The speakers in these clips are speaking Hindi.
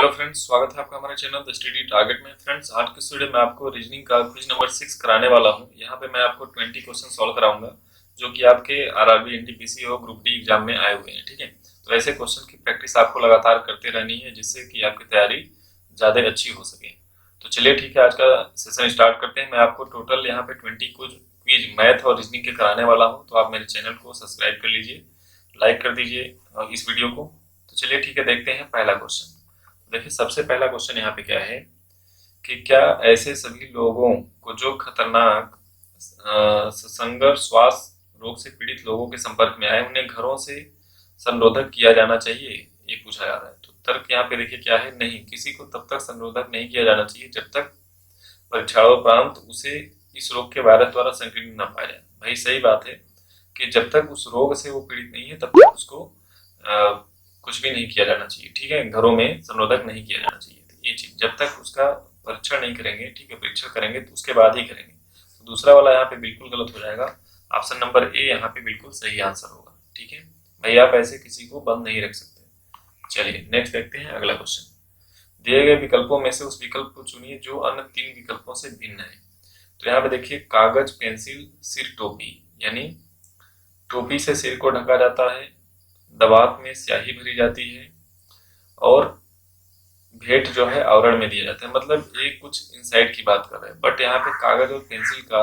हेलो फ्रेंड्स, स्वागत है आपका हमारे चैनल द स्टडी टारगेट में। फ्रेंड्स, आज के वीडियो में आपको रीजनिंग का क्विज नंबर 6 कराने वाला हूं। यहां पे मैं आपको 20 क्वेश्चन सॉल्व कराऊंगा जो कि आपके आरआरबी, एनटीपीसी और ग्रुप डी एग्जाम में आए हुए हैं। ठीक है, तो ऐसे क्वेश्चन की प्रैक्टिस आपको लगातार करते रहनी है जिससे कि आपकी तैयारी ज़्यादा अच्छी हो सके। तो चलिए ठीक है, आज का सेशन स्टार्ट करते हैं। मैं आपको टोटल यहाँ पे 20 क्विज मैथ और रीजनिंग के कराने वाला हूँ, तो आप मेरे चैनल को सब्सक्राइब कर लीजिए, लाइक कर दीजिए इस वीडियो को। तो चलिए ठीक है, देखते हैं पहला क्वेश्चन। देखिए, सबसे पहला क्वेश्चन यहाँ पे क्या है कि क्या ऐसे सभी लोगों को जो खतरनाक संसर्ग श्वास रोग से पीड़ित लोगों के संपर्क में आए उन्हें घरों से संरोधक किया जाना चाहिए, ये पूछा जा रहा है। तो तर्क यहाँ पे देखिए क्या है, नहीं, किसी को तब तक संरोधक नहीं किया जाना चाहिए जब तक परीक्षाओपरांत उसे इस रोग के वायरस द्वारा संक्रमित न पाया जाए। भाई सही बात है कि जब तक उस रोग से वो पीड़ित नहीं है तब तक उसको कुछ भी नहीं किया जाना चाहिए। ठीक है, घरों में संरोधक नहीं किया जाना चाहिए। तो ये चीज जब तक उसका परीक्षण नहीं करेंगे, ठीक है, परीक्षण करेंगे तो उसके बाद ही करेंगे। तो दूसरा वाला यहाँ पे बिल्कुल गलत हो जाएगा। ऑप्शन नंबर ए यहाँ पे बिल्कुल सही आंसर होगा। ठीक है भाई, आप ऐसे किसी को बंद नहीं रख सकते। चलिए नेक्स्ट देखते हैं अगला क्वेश्चन। दिए गए विकल्पों में से उस विकल्प को चुनिए जो अन्य 3 विकल्पों से भिन्न है। तो यहाँ पे देखिए, कागज, पेंसिल, सिर, टोपी, यानी टोपी से सिर को ढका जाता है, दवात में स्याही भरी जाती है और भेंट जो है आवरण में दिया जाता है। मतलब ये कुछ इनसाइड की बात कर रहे हैं, बट यहाँ पे कागज और पेंसिल का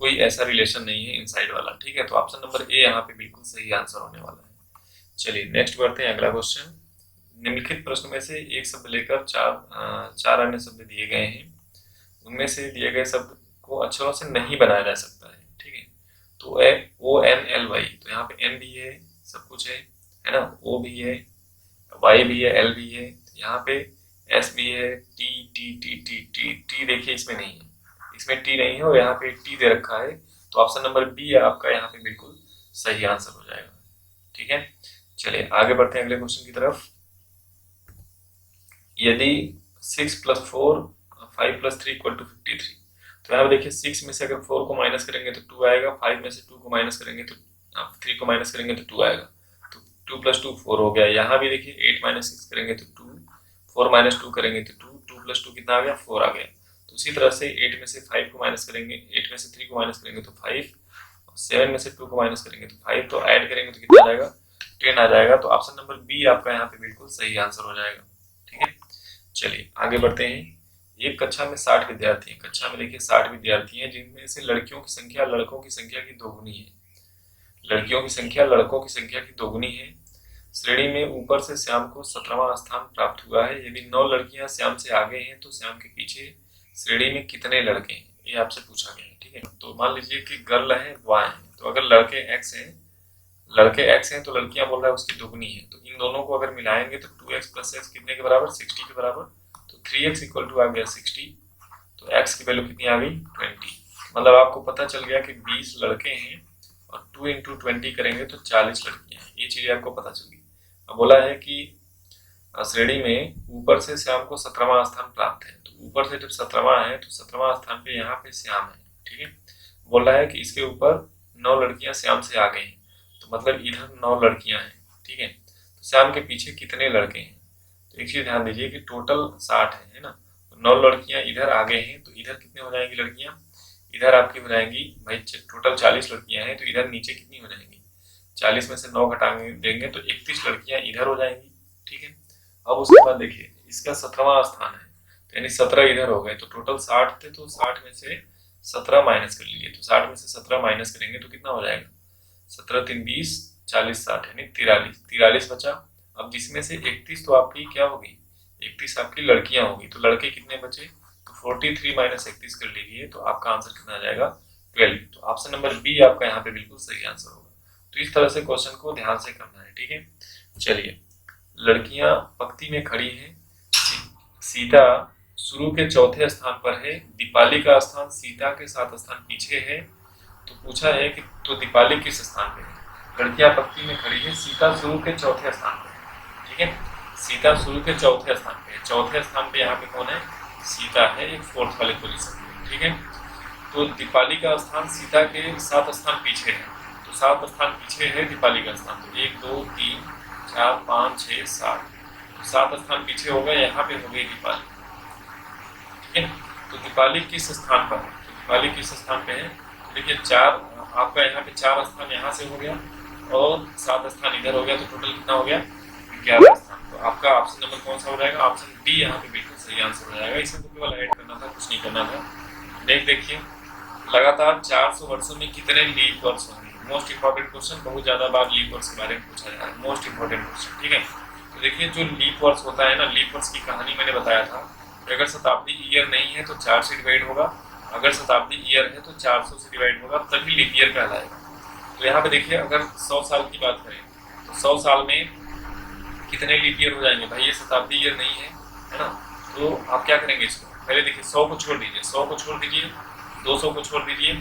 कोई ऐसा रिलेशन नहीं है इनसाइड वाला। ठीक है, तो ऑप्शन नंबर ए यहाँ पे बिल्कुल सही आंसर होने वाला है। चलिए नेक्स्ट बढ़ते हैं अगला क्वेश्चन। निम्नलिखित प्रश्न में से एक शब्द लेकर चार अन्य शब्द दिए गए हैं, उनमें से दिए गए शब्द को अक्षरों से नहीं बनाया जा सकता है। ठीक है, तो ONLY, तो यहाँ पे N भी है, सब कुछ है ना, O भी है, Y भी है, L भी है, यहाँ पे S भी है, T T T T T T देखिए इसमें नहीं है, इसमें T नहीं है और यहाँ पे T दे रखा है। तो ऑप्शन नंबर बी आपका यहाँ पे बिल्कुल सही आंसर हो जाएगा। ठीक है, चलिए आगे बढ़ते हैं अगले क्वेश्चन की तरफ। यदि 6 + 4 5 + 3 = 53, तो यहाँ पे देखिए 6 में से अगर 4 को माइनस करेंगे तो 2 आएगा, 5 में से 2 को माइनस करेंगे तो 3 को माइनस करेंगे तो 2 आएगा। तो 2 + 2 4 हो गया। यहाँ भी देखिए 8 - 6 करेंगे तो 2, 4 - 2 करेंगे तो 2, 2 + 2 कितना आ गया, 4 आ गया। तो उसी तरह से 8 में से 5 को माइनस करेंगे, 8 में से 3 को माइनस करेंगे तो 5, 7 में से 2 को माइनस करेंगे तो 5, तो ऐड करेंगे तो कितना आ जाएगा, 10 आ जाएगा। तो ऑप्शन नंबर बी आपका यहाँ पे बिल्कुल सही आंसर हो जाएगा। ठीक है, चलिए आगे बढ़ते हैं। एक कक्षा में 60 विद्यार्थी हैं। कक्षा में देखिए 60 विद्यार्थी हैं, जिनमें से लड़कियों की संख्या लड़कों की संख्या की दोगुनी है। लड़कियों की संख्या लड़कों की संख्या की दोगुनी है। श्रेणी में ऊपर से श्याम को 17वां स्थान प्राप्त हुआ है। यदि 9 लड़कियां श्याम से आगे हैं तो श्याम के पीछे श्रेणी में कितने लड़के हैं, ये आपसे पूछा गया है। ठीक है, तो मान लीजिए कि गर्ल है, बॉय है, तो अगर लड़के x हैं तो लड़कियां बोल रहा है उसकी दोगुनी है। तो इन दोनों को अगर मिलाएंगे तो 2x + x कितने के बराबर, 60 के बराबर। तो 3x = आ गया 60, तो x की वैल्यू कितनी आ गई, 20। मतलब आपको पता चल गया कि 20 लड़के हैं और 2 × 20 करेंगे तो 40 लड़कियां हैं। ये चीजें आपको पता चल गई। अब बोला है कि श्रेणी में ऊपर से श्याम को 17वां स्थान प्राप्त है। तो ऊपर से जब 17वां है तो 17वां स्थान पे यहाँ पे श्याम है। ठीक है, बोल रहा है कि इसके ऊपर 9 लड़कियां श्याम से आगे हैं, तो मतलब इधर 9 लड़कियां हैं। ठीक है, तो श्याम के पीछे कितने लड़के हैं। तो एक चीज ध्यान दीजिए कि टोटल 60 है ना, तो 9 लड़कियां इधर आगे हैं, तो इधर कितने हो जाएंगी लड़कियां, इधर आपकी हो जाएंगी भाई, टोटल 40 लड़कियां हैं, तो इधर नीचे कितनी हो जाएंगी, 40 में से 9 घटा देंगे तो 31 लड़कियां इधर हो जाएंगी। ठीक है, अब उसके बाद देखिए इसका 17वां स्थान है, तो यानी 17 इधर हो गए, तो टोटल 60 थे, तो 60 में से 17 माइनस कर लीजिए। तो 60 में से 17 माइनस करेंगे तो कितना हो जाएगा, 17 × 3 = 20, 40 60 यानी 43 बचा। अब जिसमें से 31 तो आपकी क्या होगी, 31 आपकी लड़कियां होगी, तो लड़के कितने बचे, तो 43 - 31 कर लीजिए, तो आपका आंसर कितना आ जाएगा, 12। तो ऑप्शन नंबर बी आपका यहाँ पे बिल्कुल सही आंसर होगा। तो इस तरह से क्वेश्चन को ध्यान से करना है। ठीक है, चलिए लड़कियां पंक्ति में खड़ी हैं, सीता शुरू के चौथे स्थान पर है, दीपाली का स्थान सीता के 7 स्थान पीछे है। तो पूछा है कि तो दीपाली किस स्थान पे है। लड़कियां पंक्ति में खड़ी है, सीता शुरू के चौथे स्थान पे है। ठीक है, सीता शुरू के चौथे स्थान पे है, चौथे स्थान पे यहाँ पे कौन है, सीता है, एक 4th वाले पोजीशन पे। ठीक है, तो दीपाली का स्थान सीता के 7 स्थान पीछे है, तो 7 स्थान पीछे है दीपाली का स्थान। तो 1 2 3 4 5 6 7, तो 7 स्थान पीछे होगा, यहाँ पे हो गई दीपाली, ठीक है। तो दीपाली किस स्थान पर है, तो दीपाली किस स्थान पे है, तो देखिए 4 आपका यहाँ पे 4 स्थान यहाँ से हो गया और 7 स्थान इधर हो गया, तो टोटल कितना हो गया 11 स्थान। तो आपका ऑप्शन नंबर कौन सा हो जाएगा, ऑप्शन डी यहाँ पे बिल्कुल सही आंसर हो जाएगा। इसमें तो केवल ऐड करना था, कुछ नहीं करना था। नेक्स्ट देखिए, लगातार 400 वर्षों में कितने लीप वर्ष होंगे। मोस्ट इंपॉर्टेंट क्वेश्चन, बहुत ज्यादा बार लीप वर्ष के बारे में पूछा जा रहा है, मोस्ट इंपॉर्टेंट क्वेश्चन, ठीक है। तो देखिए जो लीप वर्ष होता है ना, लीप वर्ष की कहानी मैंने बताया था कि अगर शताब्दी ईयर नहीं है तो 4 से डिवाइड होगा, अगर शताब्दी ईयर है तो 400 से डिवाइड होगा, तभी लीप ईयर कहलाएगा। तो यहाँ पे देखिए अगर 100 साल की बात करें तो 100 साल में कितने लीप ईयर हो जाएंगे, भाई ये शताब्दी ईयर नहीं है ना। तो आप क्या करेंगे, इसको पहले देखिए 100 को छोड़ दीजिए, 100 को छोड़ दीजिए, 200 को छोड़ दीजिए,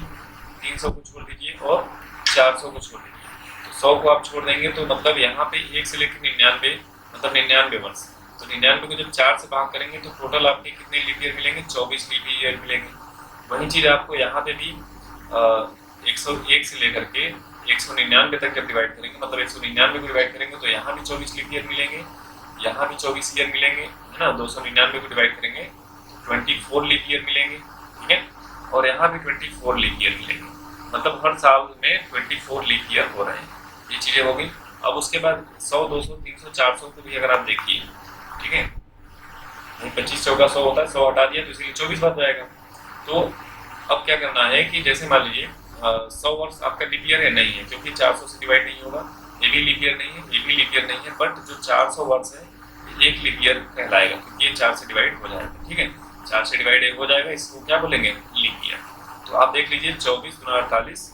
300 को छोड़ दीजिए और 400 को छोड़ दीजिए। तो 100 को आप छोड़ देंगे तो मतलब यहाँ पे 1 से लेकर 99, मतलब 99 वर्ष। तो 99 को जब 4 से भाग करेंगे तो टोटल आपके कितने लीप ईयर मिलेंगे, 24 लीप ईयर मिलेंगे। वही चीज आपको यहाँ पे भी 101 से लेकर के 199 तक जब डिवाइड करेंगे, मतलब 199 को डिवाइड करेंगे तो यहाँ भी 24 लीप ईयर मिलेंगे, यहाँ भी 24 ईयर मिलेंगे, है ना। 299 को डिवाइड करेंगे 24 लीप ईयर मिलेंगे, ठीक है। और यहाँ भी 24 लीप ईयर मिलेंगे, मतलब हर साल में 24 लीप ईयर हो रहे हैं। ये चीजें हो गई। अब उसके बाद 100, 200, 300, 400 को भी अगर आप देखिए, ठीक है, 25 चौका 100 होता है, 100 हटा दिया तो इसलिए 24 बच जाएगा। तो अब क्या करना है कि जैसे मान लीजिए 100 वर्ष आपका लीप ईयर है, नहीं है, क्योंकि 400 से डिवाइड नहीं होगा, ये भी लीप ईयर नहीं है, ये भी लीप ईयर नहीं है, बट जो 400 वर्ष है एक लीप ईयर कहलाएगा, क्योंकि ये 4 से डिवाइड हो जाएगा, ठीक है। 4 से डिवाइड हो जाएगा, इसको क्या बोलेंगे, लीप ईयर। तो आप देख लीजिए 24 गुना 48,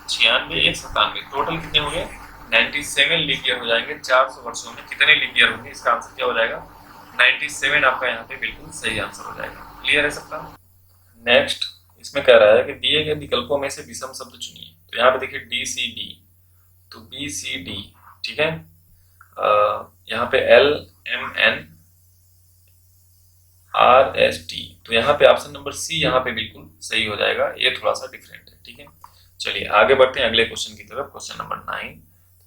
96, 1 97, टोटल कितने हो गए, 97 लीप ईयर हो जाएंगे। 400 वर्षों में कितने लीप ईयर होंगे, इसका आंसर क्या हो जाएगा, 97 आपका यहाँ पे बिल्कुल सही आंसर हो जाएगा। क्लियर है सबका। नेक्स्ट इसमें कह रहा है कि दिए गए विकल्पों में से विषम शब्द चुनिए। तो यहाँ पे देखिए DCD, तो BCD, ठीक है। यहाँ पे LMNRST, तो यहाँ पे ऑप्शन नंबर सी यहाँ पे बिल्कुल सही हो जाएगा, ये थोड़ा सा डिफरेंट है, ठीक है। चलिए आगे बढ़ते हैं अगले क्वेश्चन की तरफ, क्वेश्चन नंबर 9।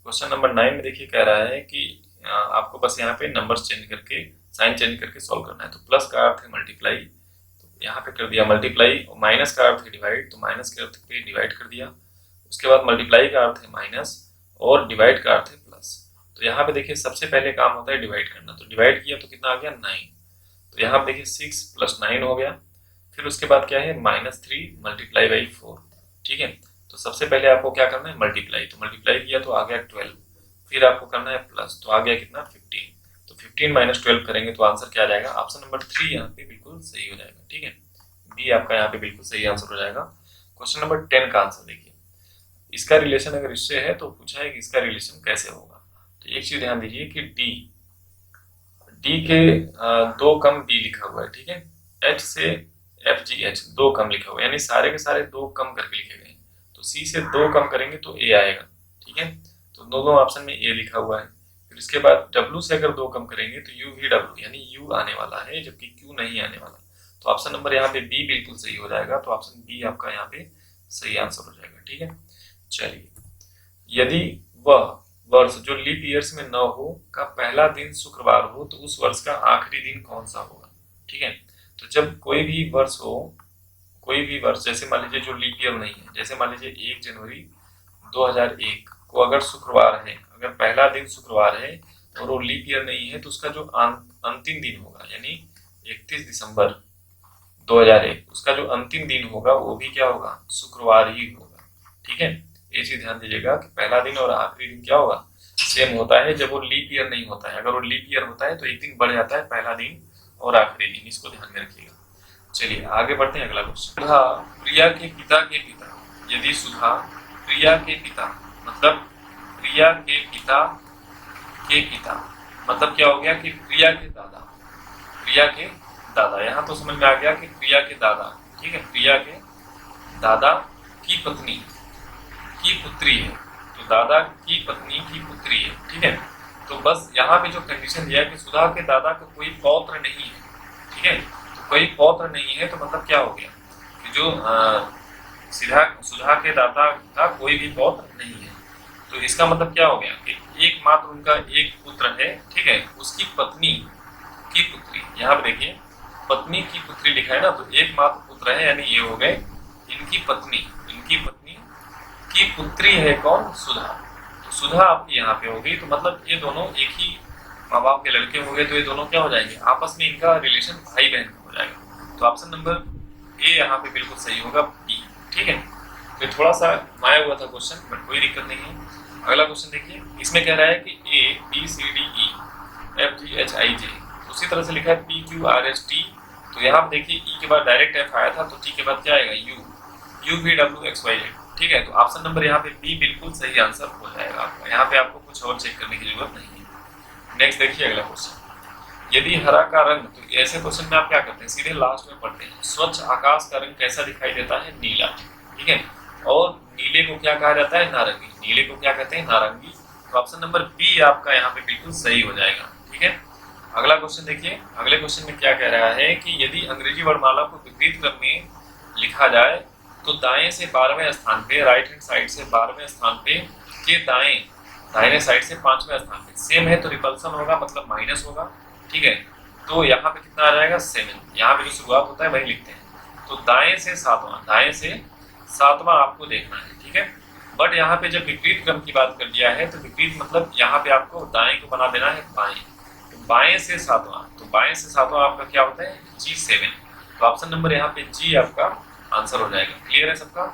क्वेश्चन नंबर 9 में देखिए कह रहा है कि आपको बस यहाँ पे नंबर्स चेंज करके, साइन चेंज करके सॉल्व करना है। तो प्लस का अर्थ है मल्टीप्लाई, तो यहाँ पे कर दिया मल्टीप्लाई, माइनस का अर्थ है डिवाइड, तो माइनस के अर्थ पे डिवाइड कर दिया। उसके बाद मल्टीप्लाई का अर्थ है माइनस और डिवाइड का अर्थ है प्लस। तो यहाँ पे देखिए सबसे पहले काम होता है डिवाइड करना, तो डिवाइड किया तो कितना आ गया 9। तो यहाँ पे देखिए 6 + 9 हो गया। फिर उसके बाद क्या है -3 × 4, ठीक है। तो सबसे पहले आपको क्या करना है, मल्टीप्लाई, तो मल्टीप्लाई किया तो आ गया 12। फिर आपको करना है प्लस, तो आ गया कितना 15। तो 15 - 12 करेंगे तो आंसर क्या आ जाएगा, ऑप्शन नंबर 3 यहाँ पे बिल्कुल सही हो जाएगा, ठीक है। बी आपका यहाँ पे बिल्कुल सही आंसर हो जाएगा। क्वेश्चन नंबर 10 का आंसर देखिए, इसका रिलेशन अगर इससे है तो पूछा है कि इसका रिलेशन कैसे होगा। तो एक चीज ध्यान दीजिए कि डी के 2 कम बी लिखा हुआ है, ठीक है। एच से FGH 2 कम लिखा हुआ है, यानी सारे के सारे 2 कम करके लिखे गए हैं। तो सी से 2 कम करेंगे तो ए आएगा, ठीक है। तो दोनों ऑप्शन में ए लिखा हुआ है। फिर इसके बाद W से अगर 2 कम करेंगे तो UVW, यानी U आने वाला है, जबकि Q नहीं आने वाला। तो ऑप्शन नंबर यहाँ पे बी बिल्कुल सही हो जाएगा, तो ऑप्शन बी आपका यहाँ पे सही आंसर हो जाएगा, ठीक है। चलिए, यदि वह वर्ष जो लीप ईयर्स में न हो का पहला दिन शुक्रवार हो तो उस वर्ष का आखिरी दिन कौन सा होगा, ठीक है। तो जब कोई भी वर्ष हो, कोई भी वर्ष, जैसे मान लीजिए जो लीप ईयर नहीं है, जैसे मान लीजिए 1 जनवरी 2001 को अगर शुक्रवार है, अगर पहला दिन शुक्रवार है और वो लीप ईयर नहीं है, तो उसका जो अंतिम दिन होगा, यानी 31 दिसंबर 2001, उसका जो अंतिम दिन होगा वो भी क्या होगा, शुक्रवार ही होगा, ठीक है। ये चीज ध्यान दीजिएगा कि पहला दिन और आखिरी दिन क्या होगा, सेम होता है जब वो लीप ईयर नहीं होता है। अगर वो लीप ईयर होता है तो एक दिन बढ़ जाता है, पहला दिन और आखिरी दिन, इसको ध्यान में रखिएगा। चलिए आगे बढ़ते हैं, अगला क्वेश्चन। सुधा प्रिया के पिता के पिता, यदि सुधा प्रिया के पिता, मतलब प्रिया के पिता के पिता, मतलब क्या हो गया कि प्रिया के दादा, प्रिया के दादा, यहाँ तो समझ में आ गया कि प्रिया के दादा, ठीक है, प्रिया के दादा की पत्नी की पुत्री है, तो दादा की पत्नी की पुत्री है, ठीक है। तो बस यहाँ पे जो कंडीशन दिया है कि सुधा के दादा का कोई पौत्र नहीं है, ठीक है। तो कोई पौत्र नहीं है तो मतलब क्या हो गया कि जो सुधा के दादा का कोई भी पौत्र नहीं है, तो इसका मतलब क्या हो गया कि एकमात्र उनका एक पुत्र है, ठीक है, उसकी पत्नी की पुत्री, यहाँ पे देखिए पत्नी की पुत्री लिखा है ना, तो एकमात्र पुत्र है, यानी ये हो गए इनकी पत्नी की पुत्री है कौन, सुधा। तो सुधा आपकी यहाँ पे होगी, तो मतलब ये दोनों एक ही माँ बाप के लड़के हो गए, तो ये दोनों क्या हो जाएंगे, आपस में इनका रिलेशन भाई बहन का हो जाएगा। तो ऑप्शन नंबर ए यहाँ पे बिल्कुल सही होगा, बी, ठीक है। तो थोड़ा सा माया हुआ था क्वेश्चन, बट कोई दिक्कत नहीं है। अगला क्वेश्चन देखिए, इसमें कह रहा है कि A B C D E F G H I J, उसी तरह से लिखा है P Q R S T. तो यहाँ पे देखिए ई के बाद डायरेक्ट एफ आया था, तो टी के बाद क्या आएगा, U V W X Y Z, ठीक है। तो ऑप्शन नंबर यहाँ पे बी बिल्कुल सही आंसर हो जाएगा आपका, यहाँ पे आपको कुछ और चेक करने की जरूरत नहीं है। नेक्स्ट देखिए अगला क्वेश्चन, यदि हरा का रंग, तो ऐसे क्वेश्चन में आप क्या करते हैं, सीधे लास्ट में पढ़ते हैं, स्वच्छ आकाश का रंग कैसा दिखाई देता है, नीला, ठीक है। और नीले को क्या कहा जाता है, नारंगी, नीले को क्या कहते हैं, नारंगी। तो ऑप्शन नंबर बी आपका यहाँ पे बिल्कुल सही हो जाएगा, ठीक है। अगला क्वेश्चन देखिए, अगले क्वेश्चन में क्या कह रहा है कि यदि अंग्रेजी वर्णमाला को विपरीत क्रम में लिखा जाए तो दाएं से 12वें स्थान पे, राइट हैंड साइड से 12वें स्थान पे के दाहिने साइड से 5वें स्थान पे, सेम है तो रिपल्सन होगा, मतलब माइनस होगा, ठीक है। तो यहाँ पे कितना आ जाएगा, 7, यहाँ पे जो शुरुआत होता है वही लिखते हैं। तो दाएं से सातवां आपको देखना है, ठीक है। बट यहाँ पे जब विपरीत क्रम की बात कर दिया है, तो विपरीत मतलब यहाँ पे आपको दाएं को बना देना है बाएं, तो बाएं से सातवां आपका क्या होता है, G7। तो ऑप्शन नंबर यहाँ पे जी आपका आंसर हो जाएगा। क्लियर है सबका?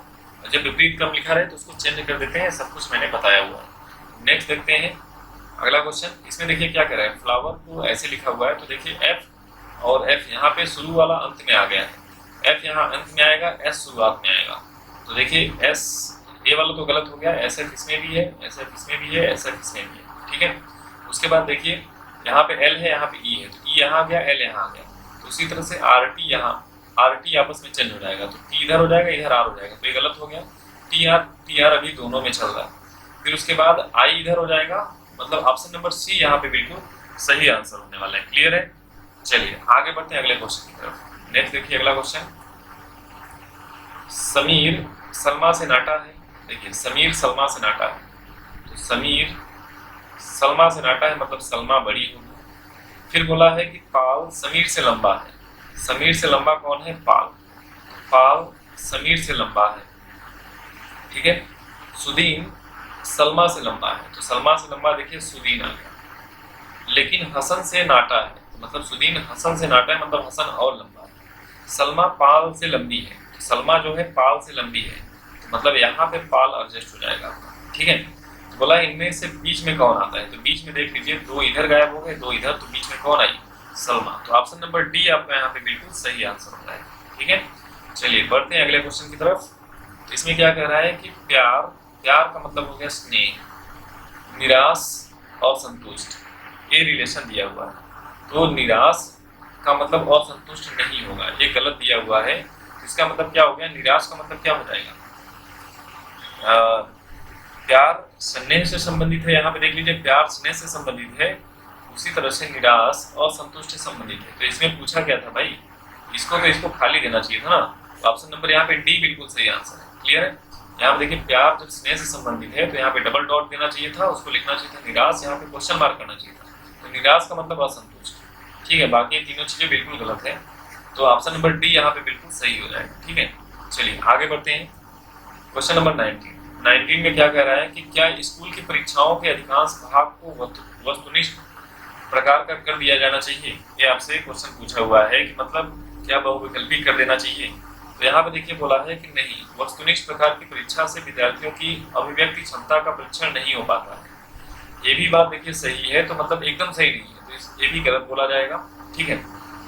जब विपरीत क्रम लिखा रहे तो उसको चेंज कर देते हैं, सब कुछ मैंने बताया हुआ है। नेक्स्ट देखते हैं अगला क्वेश्चन, इसमें देखिए क्या कह रहा है, फ्लावर को ऐसे लिखा हुआ है, तो देखिए एफ और एफ यहाँ पे शुरू वाला अंत में आ गया है, एफ यहाँ अंत में आएगा, एस शुरुआत में आएगा। तो देखिए एस ए वाला तो गलत हो गया, एस एफ इसमें भी है, एस एफ इसमें भी है, एस एफ इसमें भी है, ठीक है। उसके बाद देखिए यहाँ पे एल है, यहाँ पे ई है, तो ई यहाँ आ गया, एल यहाँ आ गया। तो उसी तरह से आर टी यहाँ, आर टी आपस में चेंज हो जाएगा, तो टी इधर हो जाएगा, इधर आर हो जाएगा, तो ये गलत हो गया। टी आर अभी दोनों में चल रहा है। फिर उसके बाद आई इधर हो जाएगा, मतलब ऑप्शन नंबर सी यहाँ पे बिल्कुल सही आंसर होने वाला है। क्लियर है? चलिए आगे बढ़ते हैं अगले क्वेश्चन की तरफ। नेक्स्ट देखिए अगला क्वेश्चन, समीर सलमा से नाटा है। देखिए समीर सलमा से नाटा है, तो समीर सलमा से नाटा है, मतलब सलमा बड़ी होगी। फिर बोला है कि पाल समीर से लंबा है, समीर से लंबा कौन है, पाल, पाल समीर से लंबा है, ठीक है। सुदीन सलमा से लंबा है, तो सलमा से लंबा देखिए सुदीन आ गया। लेकिन हसन से नाटा है, तो मतलब सुदीन हसन से नाटा है, मतलब हसन और लंबा है। सलमा पाल से लंबी है, तो सलमा जो है पाल से लंबी है, तो मतलब यहाँ पे पाल एडजस्ट हो जाएगा, ठीक है। तो बोला इनमें से बीच में कौन आता है, तो बीच में देख लीजिए, दो इधर गायब हो गए, दो इधर, तो बीच में कौन आई, सलमा। तो ऑप्शन नंबर डी आपका यहाँ पे बिल्कुल सही आंसर होता है, ठीक है। चलिए बढ़ते हैं अगले क्वेश्चन की तरफ। तो इसमें क्या कह रहा है कि प्यार, प्यार का मतलब हो गया स्नेह, निराश और संतुष्ट, ये रिलेशन दिया हुआ है। तो निराश का मतलब और संतुष्ट नहीं होगा, ये गलत दिया हुआ है। इसका मतलब क्या हो गया, निराश का मतलब क्या हो जाएगा, प्यार स्नेह से संबंधित है, यहाँ पे देख लीजिए प्यार स्नेह से संबंधित है, उसी तरह से निराश और संतुष्ट से संबंधित है। तो इसमें पूछा गया था भाई, इसको तो इसको खाली देना चाहिए था ना। तो ऑप्शन नंबर यहाँ पे डी बिल्कुल सही आंसर है। क्लियर है? यहाँ पे देखिए प्यार जब स्नेह से संबंधित है, तो यहाँ पे डबल डॉट देना चाहिए था, उसको लिखना चाहिए था निराश, यहाँ पे क्वेश्चन मार्क करना चाहिए था। तो निराश का मतलब असंतुष्ट, ठीक है। बाकी तीनों चीजें बिल्कुल गलत है, तो ऑप्शन नंबर डी यहाँ पे बिल्कुल सही हो जाएगा, ठीक है। चलिए आगे बढ़ते हैं। क्वेश्चन नंबर 19 में क्या कह रहा है कि क्या स्कूल की परीक्षाओं के अधिकांश भाग को वस्तुनिष्ठ प्रकार का कर दिया जाना चाहिए, ये आपसे क्वेश्चन पूछा हुआ है कि मतलब क्या बहुविकल्पी कर देना चाहिए। तो यहाँ पे देखिए बोला है कि नहीं, वस्तुनिष्ठ प्रकार की परीक्षा से विद्यार्थियों की अभिव्यक्ति क्षमता का परीक्षण नहीं हो पाता है। ये भी बात देखिए सही है, तो मतलब एकदम सही नहीं है, तो ये भी गलत बोला जाएगा, ठीक है।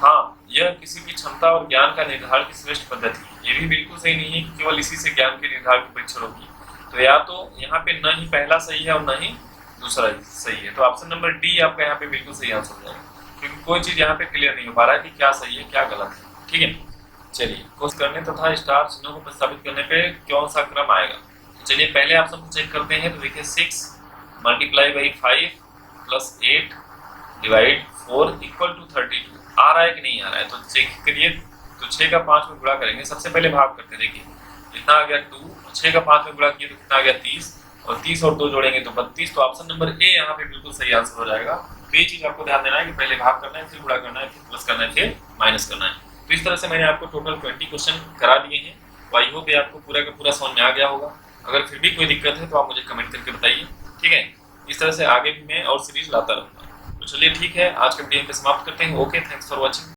हाँ, यह किसी की क्षमता और ज्ञान का निर्धारण की श्रेष्ठ पद्धति है, ये भी बिल्कुल सही नहीं है कि केवल इसी से ज्ञान के निर्धारण की परीक्षण होगी। तो या तो यहाँ पे न ही पहला सही है और न ही दूसरा सही है, तो ऑप्शन नंबर डी आपका यहाँ पे बिल्कुल सही आंसर हो जाएगा, क्योंकि कोई चीज यहाँ पे क्लियर नहीं हो पा रहा है कि क्या सही है क्या गलत है, ठीक है। चलिए कोशिश करने तथा स्टार चिन्हों को प्रस्तावित करने पे कौन सा क्रम आएगा। तो चलिए पहले ऑप्शन को चेक करते हैं। तो देखिए 6 multiply by 5 plus 8 divide 4 equal to 32 आ रहा है कि नहीं आ रहा है, तो चेक करिए। तो 6 का 5 में गुणा करेंगे, सबसे पहले भाग करते हैं। देखिए कितना आ गया 2, 6 का 5 में गुणा किए तो कितना आ गया 30, और 30 और 2 जोड़ेंगे तो 32। तो ऑप्शन नंबर ए यहाँ पे बिल्कुल सही आंसर हो जाएगा। तो ये चीज आपको ध्यान देना है कि पहले भाग करना है, फिर गुणा करना है, फिर प्लस करना है, फिर माइनस करना है। तो इस तरह से मैंने आपको टोटल 20 क्वेश्चन करा दिए हैं। तो आई होप ये आपको पूरा का पूरा समझ में आ गया होगा। अगर फिर भी कोई दिक्कत है तो आप मुझे कमेंट करके बताइए, ठीक है। इस तरह से आगे भी मैं और सीरीज लाता रहूंगा। तो चलिए ठीक है, आज के वीडियो पे समाप्त करते हैं। Okay, thanks for watching.